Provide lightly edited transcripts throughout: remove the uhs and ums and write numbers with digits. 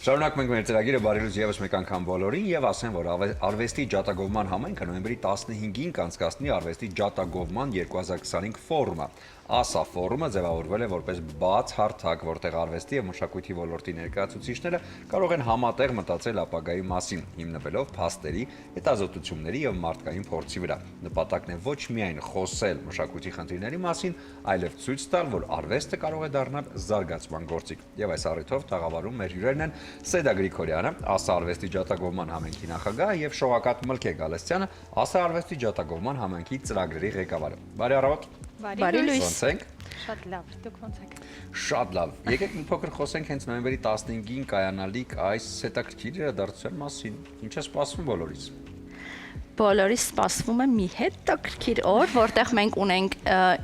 Շարունակում ենք մեր ծրագիրը բարելուց եւս մեկ անգամ բոլորին եւ ասեմ, որ արվեստի ջատագովման համայնքը նոյեմբերի 15-ին կանցկացնի արվեստի ջատագովման 2025 ֆորումը։ ASA ֆորումը ձևավորվել է որպես բաց հարթակ, որտեղ արվեստի եւ մշակույթի ոլորտի ներկայացուցիչները կարող են համատեղ մտածել ապագայի մասին, հիմնվելով փաստերի, հետազոտությունների եւ մարդկային փորձի վրա։ Նպատակն է ոչ միայն խոսել մշակույթի խնդիրների մասին, այլև ցույց տալ, որ արվեստը կարող է դառնալ զարգացման գործիք։ Եվ այս առիթով տաղավարում մեր հյուրերն են Սեդա Գրիգորյանը, ASA արվեստի ջատագովման համայնքի նախագահը եւ Շողակաթ Մլքե Գալստյանը, ASA արվեստի ջատագովման համայնքի ծրագրերի ղեկավարը։ Բարի առավոտ։ Բարի լույս։ Ոնց եք։ Շատ լավ, դուք ոնց եք։ Շատ լավ։ Եկեք մի փոքր խոսենք հենց նոյեմբերի 15-ին կայանալիք այս հետաքրքիր իրադարձության մասին։ Ինչ է սպասվում բոլորից։ Բոլորից սպասվում է մի հետաքրքիր օր, որտեղ մենք ունենք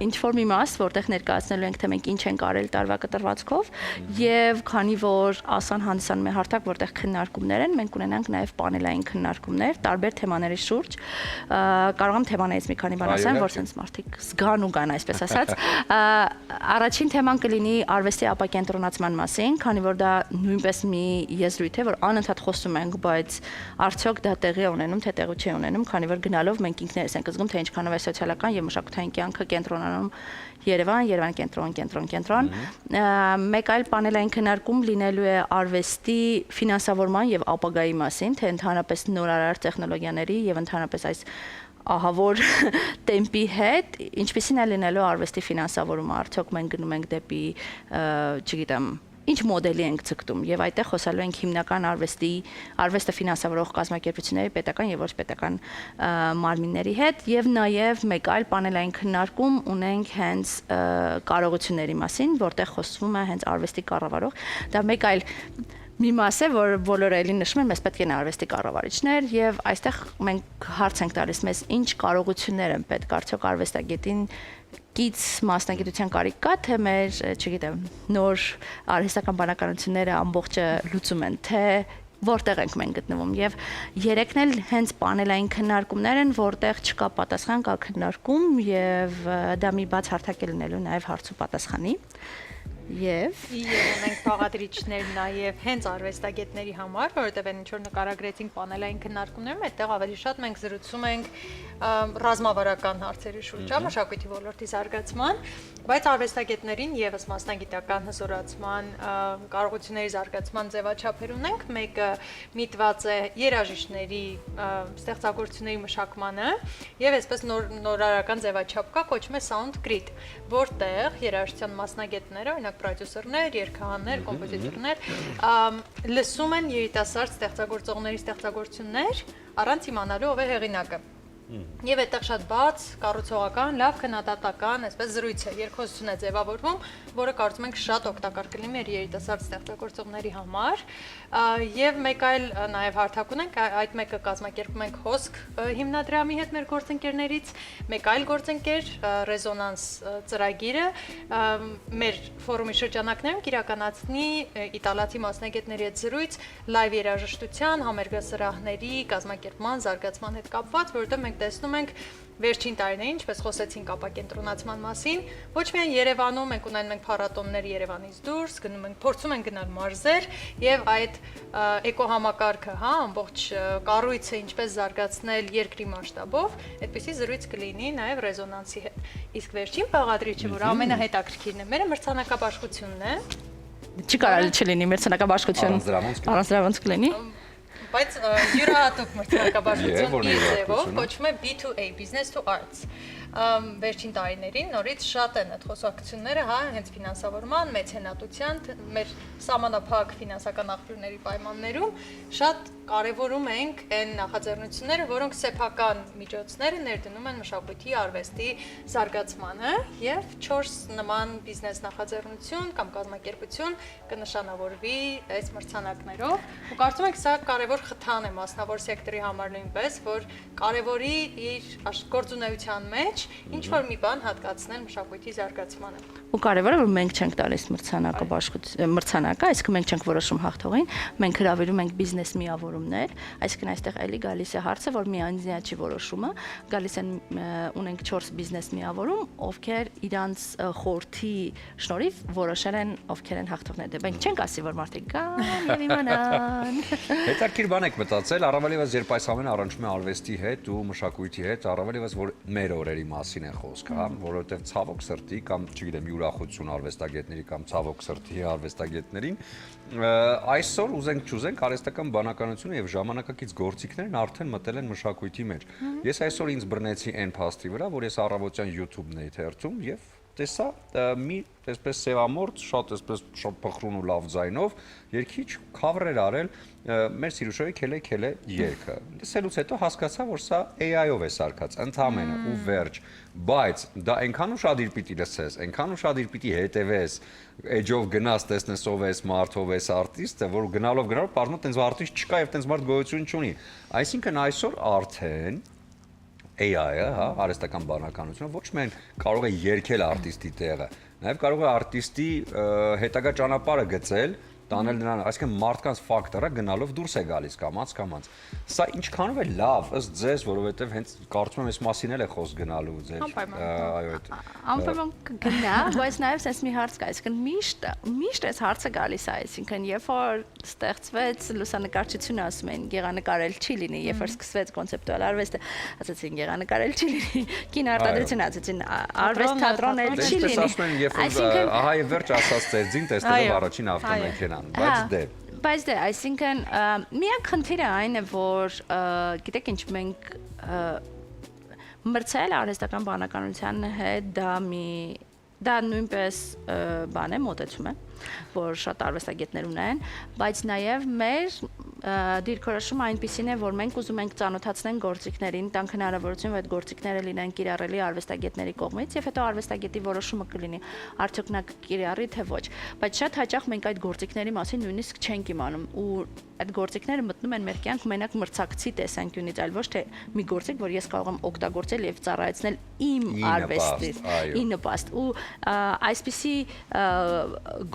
ինչ-որ մի մաս, որտեղ ներկայացնելու ենք, թե մենք ինչ ենք արել տարվա կտրվածքով, եւ քանի որ ASA-ն հանդիսանում է հարթակ, որտեղ քննարկումներ են, մենք ունենանք նաեւ պանելային քննարկումներ տարբեր թեմաների շուրջ։ Կարող եմ թեմաներից մի քանի բան ասեմ, որ sense մարդիկ զգան ու գան, այսպես ասած։ Առաջին թեման կլինի արվեստի ապակենտրոնացման մասին, քանի որ դա նույնպես մի եզրույթ է, որ անընդհատ խոսում ենք, բայց արդյոք դա տեղի է ունենում, թե տեղի չի ունենում, քանի որ գնալով մենք ինքներս ենք զգում, թե ինչքանով է սոցիալական եւ մշակութային կյանքը կենտրոնանում Երևան կենտրոն։ Մեկ այլ պանելային քննարկում լինելու է արվեստի ֆինանսավորման եւ ապագայի մասին, թե ընդհանրապես նորարար տեխնոլոգիաների եւ ընդհանրապես այս ահավոր տեմպի հետ, ինչպիսին է լինելու արվեստի ֆինանսավորումը, արդյոք մենք գնում ենք դեպի, չգիտեմ, ինչ մոդելի ենք ցկտում եւ այդտեղ խոսալու ենք հիմնական արվեստը ֆինանսավորող կազմակերպությունների պետական եւ ոչ պետական մարմինների հետ եւ նաեւ մեկ այլ պանելային քննարկում ունենք հենց կարողությունների մասին, որտեղ խոսվում է հենց արվեստի կառավարող, դա մեկ այլ մի մաս է, որ բոլորը էլի նշում են, մեզ պետք են արվեստի կառավարիչներ եւ այստեղ մենք հարց ենք տալիս մեզ ինչ կարողություններ են պետք արդյոք արվեստագետին կից մասնագիտության կարիք կա, թե մեր, չգիտեմ, նոր արհեստական բանականությունները ամբողջը լուծում են, թե որտեղ ենք մենք գտնվում եւ երեքն էլ հենց պանելային քննարկումներ են, որտեղ չկա պատասխան, կա քննարկում եւ դա մի բաց հարթակ է լինելու նաեւ հարց ու պատասխանի Եվ ունենք բաղադրիչներ նաև հենց արվեստագետների համար, որովհետև այն ինչ-որ նկարագրեցինք պանելային քննարկումներում, այդտեղ ավելի շատ մենք զրուցում ենք ռազմավարական հարցերի շուրջ, մշակույթի ոլորտի զարգացման, բայց արվեստագետներին եւս մասնագիտական հզորացման, կարողությունների զարգացման ձևաչափեր ունենք, մեկը միտված է երաժիշտների ստեղծագործությունների մշակմանը եւ այսպես նորարարական ձևաչափ կա, կոչվում է sound grid, որտեղ երաժշտության մասնագետները, օրինակ պրոդյուսերներ, երգահաններ, կոմպոզիտորներ լսում են երիտասարդ ստեղծագործողների ստեղծագործություններ առանց իմանալու ով է հեղինակը։ Եվ այդտեղ շատ բաց, կառուցողական, լավ քննադատական, այսպես զրույց է, երկխոսություն է ձևավորվում, որը կարծում ենք շատ օգտակար կլինի մեր երիտասարդ ստեղծագործողների համար։ Եվ մեկ այլ նաև հարթակ ունենք, այդ մեկը կազմակերպում ենք հոսք հիմնադրամի հետ մեր գործընկերներից, մեկ այլ գործընկեր Ռեզոնանս ծրագիրը մեր ֆորումի շրջանակներում կիրականացնի իտալացի մասնագետների հետ զրույց լայվ երաժշտության, համերգասրահների կազմակերպման, զարգացման հետ կապված, որովհետև մենք տեսնում ենք վերջին տարիներին, ինչպես խոսեցինք ապակենտրոնացման մասին, ոչ միայն Երևանում մենք ունենում ենք փառատոններ Երևանից դուրս, գնում ենք, փորձում ենք գնալ մարզեր եւ այդ էկոհամակարգը, հա, ամբողջ կառույցը ինչպես զարգացնել երկրի մասշտաբով, այդպիսի զրույց կլինի նաեւ Ռեզոնանսի հետ։ Իսկ վերջին բաղադրիչը, որ ամենահետաքրքիրն է, մեր մրցանակաբաշխությունն է։ Չի կարելի չլինի մրցանակաբաշխություն, առանձնավանց կլինի։ Բայց յուրահատուկ մրցանակաբաշխություն իր ձևով կոչվում է B2A, Business to Arts։ Վերջին տարիներին նորից շատ են այդ խոսակցությունները, հա, հենց ֆինանսավորման, մեցենատության, մեր սահմանափակ ֆինանսական աղբյուրների պայմաններում շատ կարևորում ենք այն նախաձեռնությունները, որոնք սեփական միջոցները ներդնում են մշակույթի, արվեստի զարգացմանը եւ 4 նման բիզնես նախաձեռնություն կամ կազմակերպություն կնշանավորվի այս մրցանակներով։ Ու կարծում եք սա կարևոր խթան է մասնավոր սեկտորի համար նույնպես, որ կարևորի իր գործունեության մեջ մեջ ինչ որ մի բան հատկացնել մշակույթի զարգացմանը։ Ու կարևորը որ մենք չենք տալիս մրցանակը, այսինքն մենք չենք որոշում հաղթողին, մենք հրավիրում ենք բիզնես միավորումներ, այսինքն այստեղ էլի գալիս է հարցը, որ միանձնյա չի որոշումը, գալիս են ունենք 4 բիզնես միավորում, ովքեր իրանց խորհրդի շնորհիվ որոշել են ովքեր են հաղթողները։ Դե մենք չենք ասի, որ մարդիկ կան եւ իմանան։ Հետաքրքիր բան եք մտածել, առավել ևս երբ այս ամենը առնչվում է արվեստի հետ ու մշակույթի հետ, առավել ևս որ մեր օրերի մասին է խոսքը, հա, որովհետև ցավոք սրտի կամ չգիտեմ յուրախություն արվեստագետների կամ ցավոք սրտի արվեստագետներին այսօր ուզենք չուզենք արհեստական բանականությունը եւ ժամանակակից գործիքներն արդեն մտել են մշակույթի մեջ։ Ես այսօր ինձ բռնեցի այն փաստի վրա, որ ես առավոտյան YouTube-ն էի թերթում եւ տեսա մի այսպես սևամորձ, շատ այսպես շատ փխրուն ու լավ ձայնով երգիչ cover-էր արել մեր Սիրուշոյի Քելե երգը։ Լսելուց հետո հասկացա, որ սա AI-ով է սարքած, ընդհանրապես ու վերջ, բայց դա այնքան ուշադիր պիտի լսես, այնքան ուշադիր պիտի հետևես, edge-ով գնաս, տեսնես ով է մարդ, ով է արտիստը, որ գնալով բարձրանում տենց արտիստ չկա եւ տենց մարդ գոյություն չունի։ Այսինքն այսօր արդեն AI-ը, հա, արհեստական բանականությունը ոչ միայն կարող է երգել արտիստի տեղը, նաև կարող է արտիստի հետագա ճանապարհը գծել, տանել նրան, այսինքն մարդկանց ֆակտորը գնալով դուրս է գալիս կամած։ Սա ինչքանով է լավ ըստ ձեզ, որովհետև հենց կարծում եմ այս մասին էլ է խոսք գնալու ձեր, այո, այդ։ Անպայման գնա, բայց նաև sense մի հարց կա, այսինքն միշտ այս հարցը գալիս է, այսինքն երբ որ ստեղծվեց լուսանկարչությունը, ասում են գեղանկարել չի լինի, երբ որ սկսվեց կոնցեպտուալ արվեստը, ասացին գեղանկարել չի լինի, կինոարտադրություն ասացին արվեստ թատրոն էլ չի լինի։ Ասում են, երբ որ ահա եւ վերջ ասած ծերձին տեսնելով առաջին ավտոմեքենան, բայց դե, այսինքն միակ խնդիրը այն է, որ գիտեք ինչ, մենք մրցել արհեստական բանականության հետ դա նույնպես բան է, մոտեցում է, որ շատ արվեստագետներ ունեն, բայց նաև մեր դիրքորոշումը այնպիսին է, որ մենք ուզում ենք ծանոթացնենք գործիքներին, տանք հնարավորություն, որ այդ գործիքները լինեն կիրառելի արվեստագետների կողմից, եւ հետո արվեստագետի որոշումը կլինի, արդյոք նա կկիրառի թե ոչ։ Բայց շատ հաճախ մենք այդ գործիքների մասին նույնիսկ չենք իմանում ու այդ գործիքները մտնում են մեր կյանք մենակ մրցակցի տեսանկյունից, այլ ոչ թե մի գործիք, որ ես կարող եմ օգտագործել եւ ծառայեցնել իմ արվեստի նպաստ ու այսպիսի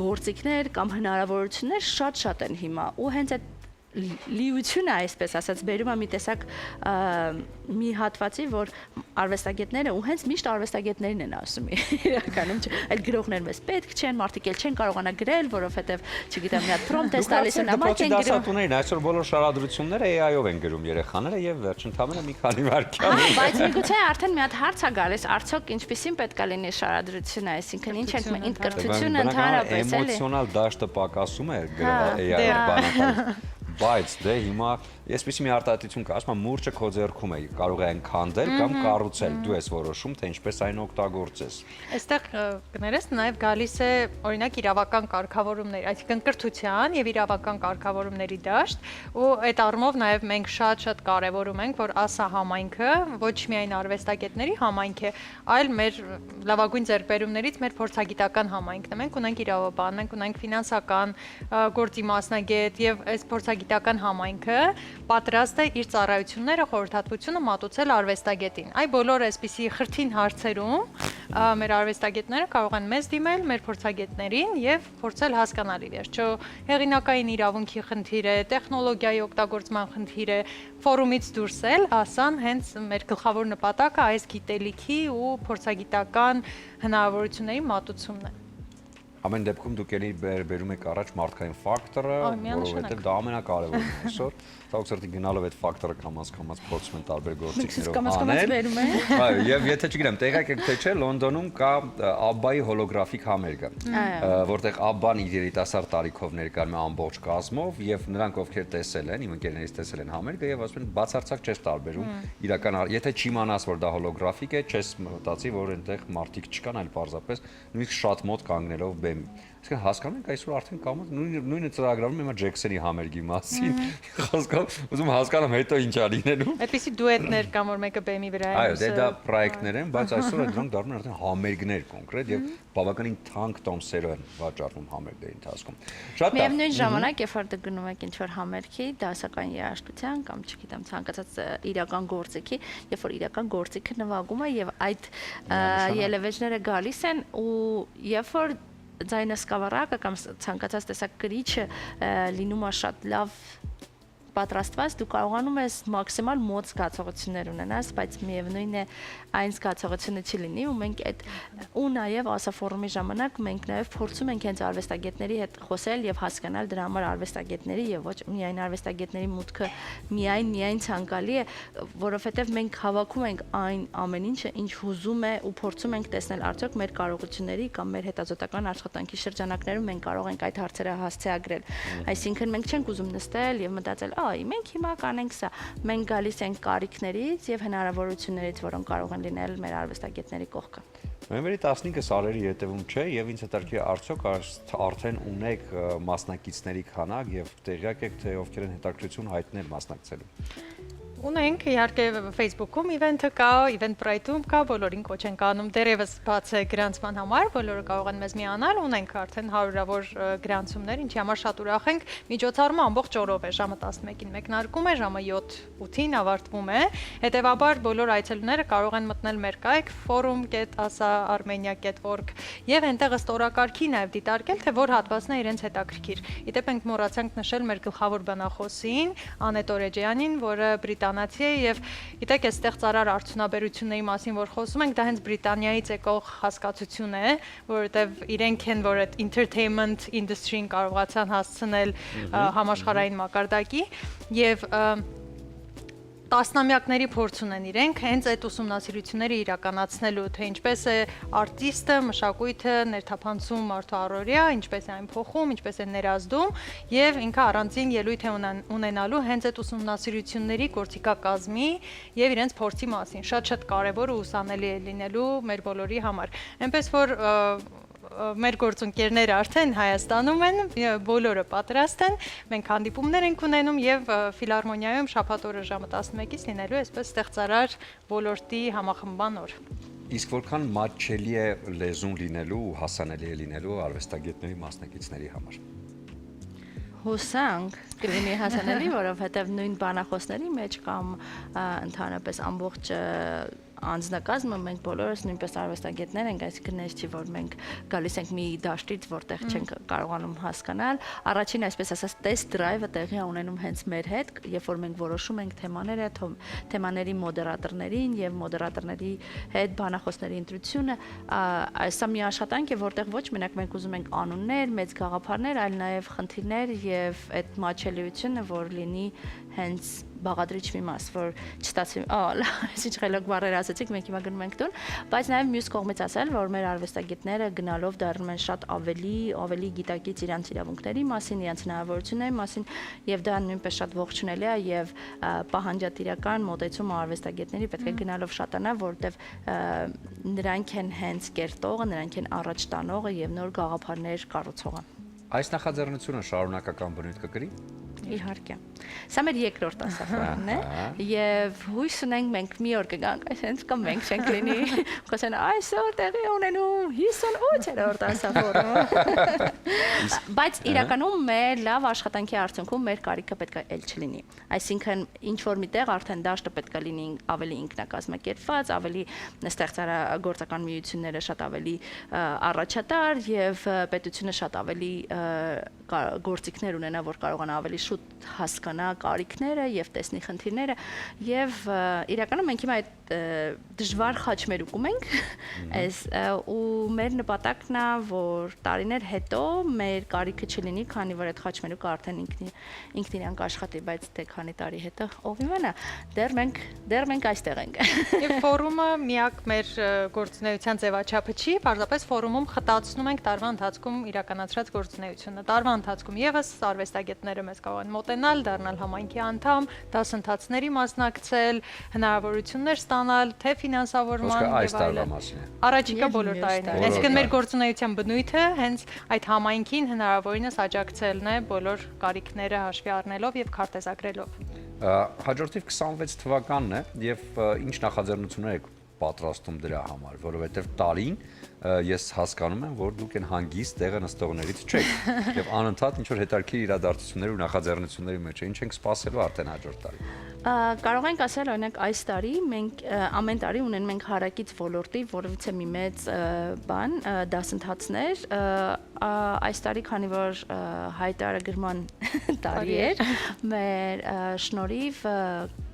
գործիքներ կամ հնարավորություններ շատ են հիմա ու հենց այդ լիությունը, այսպես ասած, բերում է մի տեսակ մի հատվածի, որ արվեստագետները ու հենց միշտ արվեստագետներն են ասում իրականում, այդ գրողներն մեզ պետք չեն, մարդիկ էլ չեն կարողանա գրել, որովհետև, չգիտեմ, մի հատ prompt ես տալիս ու նամակ են գրում։ Դասատուներին այսօր բոլոր շարադրությունները AI-ով են գրում երեխաները եւ վերջընթացը մի քանի վայրկյան։ Բայց միգուցե արդեն մի հատ հարց է գալիս, արդյոք ինչպեսին պետք է լինի շարադրությունը, այսինքն ինչ ենք մենք կրթությունը ընդհանրապես էլի։ Էմոցիոնալ դաշտը պակասում է AI-ով բանական։ Բայց դե հիմա այսպեսի մի արտահայտություն կա, ասում եմ մուրճը քո ձեռքում է, կարող է այն քանդել կամ կառուցել, դու ես որոշում, թե ինչպես այն օգտագործես։ Այստեղ կներես նաև գալիս է օրինակ իրավական կարգավորումներ, այսինքն կրթության եւ իրավական կարգավորումների դաշտ, ու այդ առումով նաև մենք շատ կարևորում ենք, որ ասա համայնքը ոչ միայն արվեստագետների համայնք է, այլ մեր լավագույն ձեռքբերումներից մեր փորձագիտական համայնքն է։ Մենք ունենք իրավաբան, մենք ունենք ֆինանսական գործի մասնագետ եւ այս փորձագիտական համայնքը պատրաստ է իր ծառայությունները, խորհրդատվությունը մատուցել արվեստագետին։ Այ բոլոր այսպիսի խրթին հարցերում մեր արվեստագետները կարող են մեզ դիմել, մեր փորձագետներին եւ փորձել հասկանալ ի վերջո հեղինակային իրավունքի խնդիր է, տեխնոլոգիայի օգտագործման խնդիր է, ֆորումից դուրս էլ ասան հենց մեր գլխավոր նպատակը այս գիտելիքի ու փորձագիտական հնարավորությունների մատուցումն է։ Ամեն դեպքում դուք ելի բերում եք առաջ մարդկային ֆակտորը, որովհետև դա ամենակարևորն է այսօր։ Ցավոք սրտի գնալով այդ ֆակտորը կամաց փորձում են տարբեր գործիքներով անել։ Այո, եւ եթե չգիտեմ, տեղյակ եք թե չէ, Լոնդոնում կա ABBA-ի հոլոգրաֆիկ համերգը, որտեղ ABBA-ն իր երիտասարդ տարիքով ներկայանում է ամբողջ կազմով եւ նրանք ովքեր տեսել են, իմ ընկերներից տեսել են համերգը եւ ասում են բացարձակ չես տարբերում իրական, եթե չիմանաս, որ դա հոլոգրաֆիկ է, չես մտածի, որ այնտեղ մարդիկ չկան, այլ պարզապես նույնիսկ շատ մոտ կանգնելով բեմ։ Այսինքն հասկանում եք այսօր արդեն կամած նույնը ծրագրավորում եմ Ջեքսոնի համերգի մասին։ Ուզում հասկանամ հետո ինչ ա լինելու։ Այդպիսի դուետներ կան, որ մեկը բեմի վրա է։ Այո, դա պրոյեկտներ են, բայց այսօր դրանք դառնում են արդեն համերգներ կոնկրետ եւ բավականին թանկ տոմսերով են վաճառվում համերգների ընթացքում։ Շատ լավ։ Միևնույն ժամանակ, երբ որ դու գնում եք ինչ-որ համերգի, դասական երաժշտության կամ չգիտեմ, ցանկացած իրական գործիքի, երբ որ իրական գործիքը նվագում է եւ այդ ելևէջները գալիս են ու երբ որ ձայնը սկավառակը կամ ցանկացած տեսակ գրիչը լինում է շատ լավ պատրաստված, դու կարողանում ես մաքսիմալ մոտ զգացողություններ ունենաս, բայց միևնույն է այն զգացողությունը չի լինի ու մենք այդ ու նաև ասաֆորումի ժամանակ մենք նաև փորձում ենք հենց արվեստագետների հետ խոսել եւ հասկանալ դրա համար արվեստագետների եւ ոչ միայն արվեստագետների մուտքը միայն ցանկալի է, որովհետեւ մենք հավաքում ենք այն ամեն ինչը, ինչ հուզում է ու փորձում ենք տեսնել արդյոք մեր կարողությունների կամ մեր հետազոտական աշխատանքի շրջանակներում մենք կարող ենք այդ հարցերը հասցեագրել։ Այսինքն մենք չենք ուզում նստել եւ մտածել մենք հիմա կանենք սա, մենք գալիս ենք կարիքներից եւ հնարավորություններից, որոնք կարող են լինել մեր արվեստագետների կողքը։ Նոյեմբերի 15-ը սարերի ետևում չէ եւ ինձ հետաքրքիր արդյոք արդեն ունեք մասնակիցների քանակ եւ տեղյակ եք թե ովքեր են հետաքրքրություն հայտնել մասնակցելու։ Ունենք իհարկե Facebook-ում իվենթը կա, Eventbrite-ում կա, բոլորին կոչ ենք անում դերևս բաց է գրանցման համար, բոլորը կարող են մեզ միանալ, ունենք արդեն հարյուրավոր գրանցումներ, ինչի համար շատ ուրախ ենք։ Միջոցառումը ամբողջ օրով է, ժամը 11-ին մեկնարկում է, ժամը 7:08-ին ավարտվում է։ Հետևաբար բոլոր այցելուները կարող են մտնել մեր կայք forum.asa-armenia.org եւ այնտեղ ըստ օրակարգի նաեւ դիտարկել, թե որ հատվածն է իրենց հետաքրքիր։ Իդեպ ենք մոռացանք նշել մեր գլխավոր բանախոսին Անետ Օրեջյանին, որը բրիտանացի է եւ գիտեք այստեղ ծարար արդյունաբերությունների մասին որ խոսում ենք դա հենց Բրիտանիայից եկող հասկացություն է որովհետեւ իրենք են որ այդ entertainment industry-ին կարողացան հասցնել համաշխարհային մակարդակի եւ տասնամյակների փորձ ունեն իրենք հենց այդ ուսումնասիրությունները իրականացնելու թե ինչպես է արտիստը, մշակույթը ներթափանցում մարդու առօրյա, ինչպես է այն փոխում, ինչպես է ներազդում եւ ինքը առանձին ելույթ է ունենալու հենց այդ ուսումնասիրությունների գործիքակազմի եւ իրենց փորձի մասին։ Շատ կարեւոր ու ուսանելի է լինելու մեր բոլորի համար։ Այնպես որ մեր գործընկերները արդեն Հայաստանում են, բոլորը պատրաստ են, մենք հանդիպումներ ենք ունենում եւ ֆիլհարմոնիայում շաբաթ օրը ժամը 11-ից լինելու է այսպես ստեղծարար ոլորտի համախմբման օր։ Իսկ որքան մատչելի է լեզուն լինելու ու հասանելի է լինելու արվեստագետների մասնակիցների համար։ Հուսանք կլինի հասանելի, որովհետև նույն բանախոսների մեջ կամ ընդհանրապես ամբողջ անձնակազմը մենք բոլորս նույնպես արվեստագետներ ենք, այսինքն այս չի որ մենք գալիս ենք մի դաշտից, որտեղ չենք կարողանում հասկանալ։ Առաջին այսպես ասած test drive-ը տեղի է ունենում հենց մեր հետ, երբ որ մենք որոշում ենք թեմաները, թեմաների մոդերատորներին եւ մոդերատորների հետ բանախոսների ընտրությունը, սա մի աշխատանք է, որտեղ ոչ մենակ մենք ուզում ենք անուններ, մեծ գաղափարներ, այլ նաեւ խնդիրներ եւ այդ մաչելիությունը, որ լինի հենց բաղադրիչ մի մաս, որ չստացվի, ինչ խելոք բառեր ասացիք, մենք հիմա գնում ենք տուն, բայց նաև մյուս կողմից ասել, որ մեր արվեստագետները գնալով դառնում են շատ ավելի գիտակից իրանց իրավունքների մասին, իրենց հնարավորությունների մասին, եւ դա նույնպես շատ ողջունելի է եւ պահանջատիրական մոտեցումը արվեստագետների պետք է գնալով շատանա, որովհետեւ նրանք են հենց կերտողը, նրանք են առաջ տանողը եւ նոր գաղափարներ կառուցողը։ Այս նախաձեռնությունը շարունակական բնույթ կկրի։ Իհարկե։ Սա մեր երկրորդ ասաֆորումն է եւ հույս ունենք մենք մի օր կգանք, այսինքն կամ մենք չենք լինի, խոսեն այսօր տեղի ունենում 58-րդ ասաֆորումը։ Բայց իրականում մեր լավ աշխատանքի արդյունքում մեր կարիքը պետք է էլ չլինի։ Այսինքն ինչ որ միտեղ արդեն դաշտը պետք է լինի ավելի ինքնակազմակերպված, ավելի ստեղծարարական միությունները շատ ավելի առաջատար եւ պետությունը շատ ավելի գործիքներ ունենա, որ կարողանա ավելի շուտ հասկանա կարիքները եւ տեսնի խնդիրները եւ իրականում մենք հիմա այդ դժվար խաչմերուկում ենք այս ու մեր նպատակն է որ տարիներ հետո մեր կարիքը չլինի, քանի որ այդ խաչմերուկը արդեն ինքն իրան կաշխատի, բայց դե քանի տարի հետո ով իմանա, դեռ մենք այստեղ ենք։ Եվ ֆորումը միակ մեր գործունեության ձևաչափը չի, պարզապես ֆորումում խտացնում ենք տարվա ընթացքում իրականացրած գործունեությունը։ Տարվա ընթացքում եւս արվեստագետները մեզ կարող են մոտենալ, դառնալ համայնքի անդամ, դասընթացների մասնակցել, հնարավորություններ ստանալ, թե ֆինանսավորման եւ այլն։ Առաջիկա բոլոր տարիներին։ Այսինքն մեր գործունեության բնույթը հենց այդ համայնքին հնարավորինս աջակցելն է բոլոր կարիքները հաշվի առնելով եւ քարտեզագրելով։ Հաջորդիվ 26 թվականն է եւ ինչ նախաձեռնություններ եք պատրաստում դրա համար, որովհետեւ տարին ես հասկանում եմ, որ դուք այն հանգիստ տեղը նստողներից չեք եւ անընդհատ ինչ որ հետարքիր իրադարձություններ ու նախաձեռնությունների մեջ ինչ ենք սպասելու արդեն հաջորդ տարի։ Կարող ենք ասել, օրինակ այս տարի մենք ամեն տարի ունենք մենք հարակից ոլորտի որևիցե մի մեծ բան, դասընթացներ, այս տարի քանի որ հայտարարագրման տարի էր, մեր շնորհիվ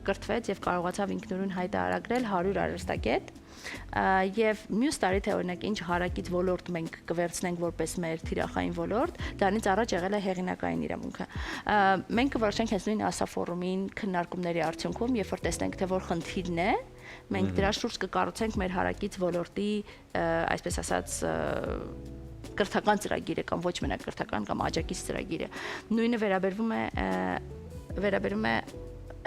կրթվեց եւ կարողացավ ինքնուրույն հայտարարել 100 արվեստագետ եւ մյուս տարի թե օրինակ ինչ հարակից ոլորտ մենք կվերցնենք որպես մեր թիրախային ոլորտ, դրանից առաջ եղել է հեղինակային իրավունքը։ Մենք կվարժենք հենց նույն ասաֆորումին քննարկումների արդյունքում, երբ որ տեսնենք թե որ խնդիրն է, մենք դրա շուրջ կկառուցենք մեր հարակից ոլորտի, այսպես ասած, կրթական ծրագիրը կամ ոչ մենակ կրթական կամ աջակից ծրագիրը։ Նույնը վերաբերում է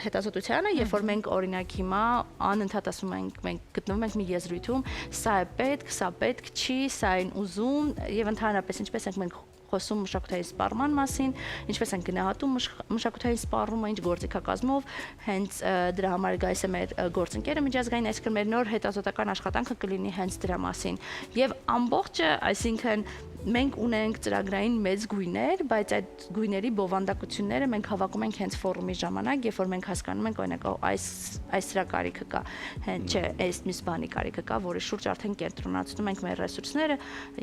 հետազոտությանը, երբ որ մենք օրինակ հիմա անընդհատ ասում ենք, մենք գտնվում ենք մի եզրույթում, սա է պետք չի, սա այն ուզում եւ ընդհանրապես ինչպես ենք մենք խոսում մշակութային սպառման մասին, ինչպես են գնահատում մշակութային սպառումը, ինչ գործիքակազմով, հենց դրա համար գայս է մեր գործընկերը միջազգային, այսինքն մեր նոր հետազոտական աշխատանքը կլինի հենց դրա մասին։ Եվ ամբողջը, այսինքն մենք ունենք ծրագրային մեծ գույներ, բայց այդ գույների բովանդակությունները մենք հավաքում ենք հենց ֆորումի ժամանակ, երբ որ մենք հասկանում ենք, օրինակ, այս սրա կարիքը կա, հենց չէ, այս մյուս բանի կարիքը կա, որի շուրջ արդեն կենտրոնացնում ենք մեր ռեսուրսները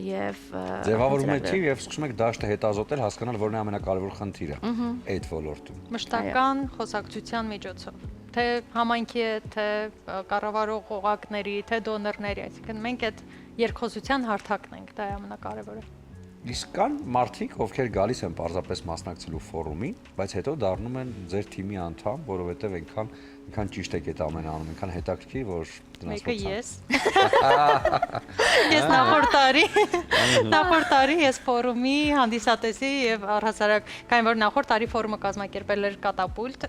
եւ ձևավորում եք թիվ եւ սկսում եք դաշտը հետազոտել, հասկանալ որն է ամենակարևոր խնդիրը այդ ոլորտում։ Մշտական խոսակցության միջոցով, թե համայնքի է, թե կառավարող օղակների, թե դոնորների, այսինքն մենք այդ երկխոսության հարթակն ենք, դա է ամենակարևորը։ Իսկ կան մարդիկ, ովքեր գալիս են պարզապես մասնակցելու ֆորումին, բայց հետո դառնում են ձեր թիմի անդամ, որովհետև այնքան ճիշտ եք այդ ամենը անում, այնքան հետաքրքիր, որ դրանց մեկը ես։ Ես նախորդ տարի ես ֆորումի հանդիսատեսի եւ առհասարակ, քանի որ նախորդ տարի ֆորումը կազմակերպել էր Կատապուլտ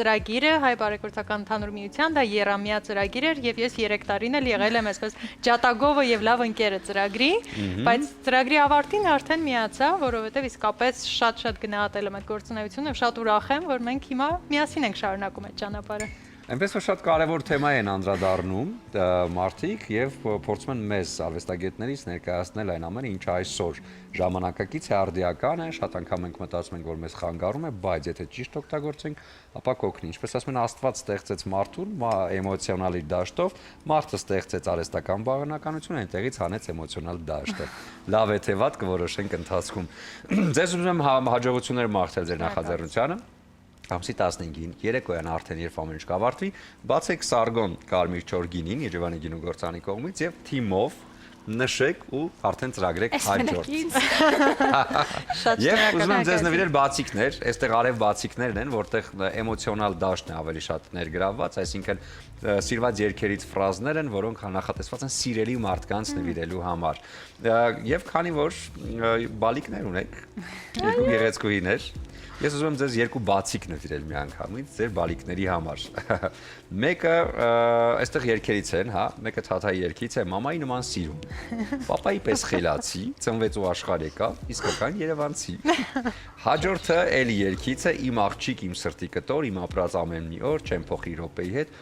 ծրագիրը Հայ բարեգործական ընդհանուր միության, դա երամյա ծրագիր էր եւ ես 3 տարին էլ եղել եմ այսպես ջատագովը եւ լավ ընկերը ծրագրի, բայց ծրագրի ավարտին արդեն միացա, որովհետեւ իսկապես շատ գնահատել եմ այդ գործունեությունը, շատ ուրախ եմ, որ մենք հիմա միասին ենք շարունակում այդ ճանապարհը։ Այնպես որ շատ կարևոր թեմա են անդրադառնում մարդիկ եւ փորձում են մեզ արվեստագետներից ներկայացնել այն ամենը, ինչը այսօր ժամանակակից է, արդիական է, շատ անգամ մենք մտածում ենք, որ մեզ խանգարում է, բայց եթե ճիշտ օգտագործենք, ապա կօգնի։ Ինչպես ասում են, Աստված ստեղծեց մարդուն էմոցիոնալ դաշտով, մարդը ստեղծեց արհեստական բանականություն, այնտեղից հանեց էմոցիոնալ դաշտը։ Լավ է թե վատ կորոշենք ընթացքում։ Ձեզ ուզում եմ հաջողություններ մաղթել ձեր նախաձեռնությանը։ Ամսի 15-ին երեկոյան արդեն երբ ամեն ինչ կավարտվի, բացեք Սարգոն կարմիր չոր գինին Երջևանի գինու գործանի կողմից եւ թիմով նշեք ու արդեն ծրագրեք հաջորդ։ Եվ ուզում եմ ձեզ նվիրել բացիկներ, այստեղ արև բացիկներն են, որտեղ էմոցիոնալ դաշտն է ավելի շատ ներգրավված, այսինքն սիրված երգերից ֆրազներ են, որոնք նախատեսված են սիրելի մարդկանց նվիրելու համար։ Եվ քանի որ բալիկներ ունեք, երկու գեղեցկուհիներ, ես ուզում եմ ձեզ երկու բացիկ նվիրել միանգամից ձեր բալիկների համար։ Մեկը այստեղ երգերից են, հա, մեկը թաթայի երգից է, մամայի նման սիրում։ Պապայի պես խելացի, ծնվեց ու աշխարհ եկավ, իսկական երևանցի։ Հաջորդը էլի երգից է, իմ աղջիկ, իմ սրտի կտոր, իմ ապրած ամեն մի օր, չեմ փոխի րոպեի հետ,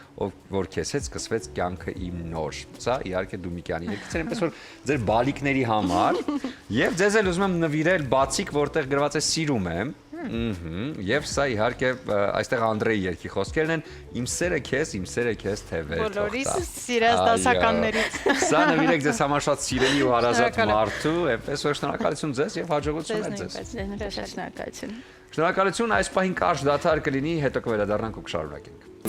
որ քեզ հետ սկսվեց կյանքը իմ նոր։ Սա իհարկե Դումիկյանի երգից է, այնպես որ ձեր բալիկների համար եւ ձեզ էլ ուզում եմ նվիրել բացիկ, որտեղ գրված է սիրում եմ։ Եվ սա իհարկե այստեղ Անդրեի երգի խոսքերն են, իմ սերը քեզ թևեր թող տա։ Բոլորիս սիրած դասականներից։ Սա նվիրեք ձեզ համար շատ սիրելի ու հարազատ մարդու, այնպես որ շնորհակալություն ձեզ եւ հաջողություններ ձեզ։ Շնորհակալություն։ Շնորհակալություն, այս պահին կարճ դադար կլինի, հետո կվերադառնանք ու կշարունակենք։